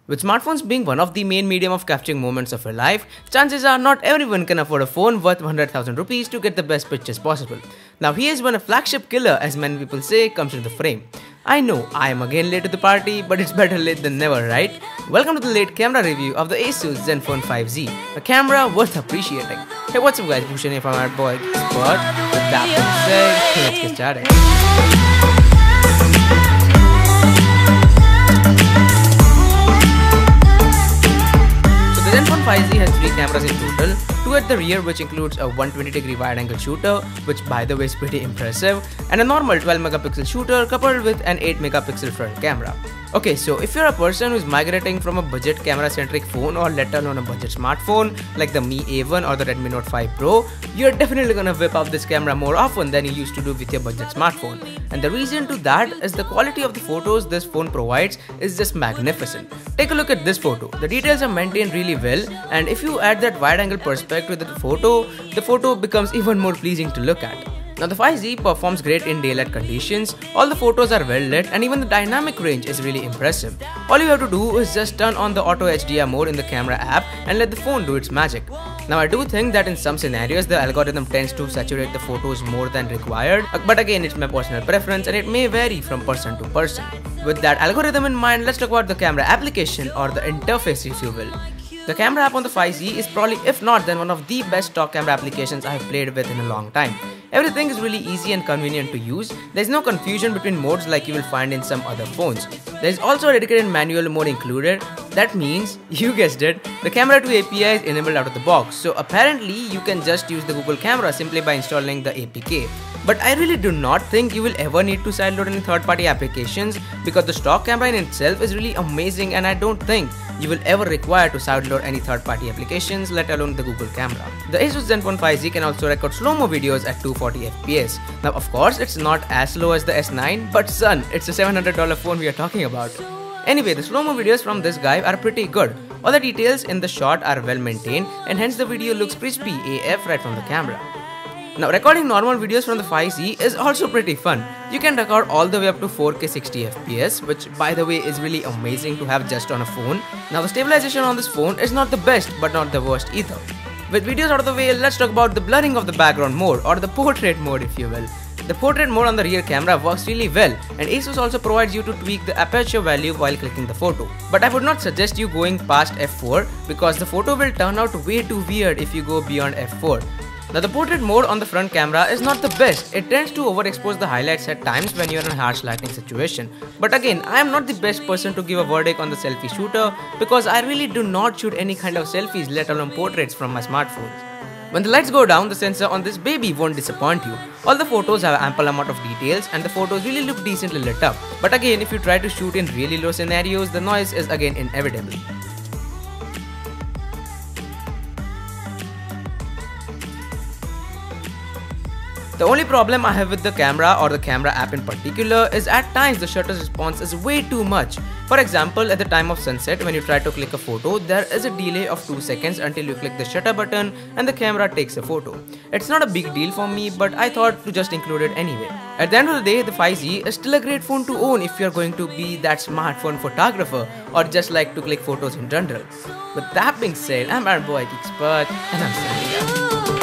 With smartphones being one of the main medium of capturing moments of your life, chances are not everyone can afford a phone worth 100,000 rupees to get the best pictures possible. Now here's when a flagship killer, as many people say, comes into the frame. I know I am again late to the party, but it's better late than never, right? Welcome to the late camera review of the Asus Zenfone 5Z, a camera worth appreciating. Hey, what's up guys, Bhushan here from abgeekexpert. With that being said, let's get started. The Zenfone 5Z has 3 cameras in total, 2 at the rear which includes a 120-degree wide-angle shooter, which by the way is pretty impressive, and a normal 12-megapixel shooter coupled with an 8-megapixel front camera. Okay, so if you're a person who's migrating from a budget camera-centric phone or let alone a budget smartphone like the Mi A1 or the Redmi Note 5 Pro, you're definitely gonna whip out this camera more often than you used to do with your budget smartphone. And the reason to that is the quality of the photos this phone provides is just magnificent. Take a look at this photo. The details are maintained really well, and if you add that wide-angle perspective to the photo becomes even more pleasing to look at. Now the 5Z performs great in daylight conditions, all the photos are well lit, and even the dynamic range is really impressive. All you have to do is just turn on the auto HDR mode in the camera app and let the phone do its magic. Now I do think that in some scenarios the algorithm tends to saturate the photos more than required, but again it's my personal preference and it may vary from person to person. With that algorithm in mind, let's talk about the camera application or the interface if you will. The camera app on the 5Z is probably, if not then, one of the best stock camera applications I have played with in a long time. Everything is really easy and convenient to use. There is no confusion between modes like you will find in some other phones. There is also a dedicated manual mode included. That means, you guessed it, the camera 2 API is enabled out of the box. So apparently you can just use the Google camera simply by installing the APK. But I really do not think you will ever need to sideload any third-party applications because the stock camera in itself is really amazing, and I don't think you will ever require to sideload any third-party applications, let alone the Google camera. The Asus Zenfone 5Z can also record slow-mo videos at 240 FPS. Now of course it's not as slow as the S9, but son, it's a $700 phone we are talking about. Anyway, the slow-mo videos from this guy are pretty good. All the details in the shot are well maintained, and hence the video looks crispy AF right from the camera. Now recording normal videos from the 5Z is also pretty fun. You can record all the way up to 4K 60 FPS, which by the way is really amazing to have just on a phone. Now the stabilization on this phone is not the best but not the worst either. With videos out of the way, let's talk about the blurring of the background mode or the portrait mode if you will. The portrait mode on the rear camera works really well, and Asus also provides you to tweak the aperture value while clicking the photo. But I would not suggest you going past f4 because the photo will turn out way too weird if you go beyond f4. Now the portrait mode on the front camera is not the best. It tends to overexpose the highlights at times when you are in a harsh lighting situation. But again, I am not the best person to give a verdict on the selfie shooter because I really do not shoot any kind of selfies, let alone portraits, from my smartphones. When the lights go down, the sensor on this baby won't disappoint you. All the photos have ample amount of details and the photos really look decently lit up. But again, if you try to shoot in really low scenarios, the noise is again inevitable. The only problem I have with the camera or the camera app in particular is at times the shutter response is way too much. For example, at the time of sunset when you try to click a photo, there is a delay of 2 seconds until you click the shutter button and the camera takes a photo. It's not a big deal for me, but I thought to just include it anyway. At the end of the day, the 5Z is still a great phone to own if you're going to be that smartphone photographer or just like to click photos in general. With that being said, I'm abgeekexpert and I'm signing out.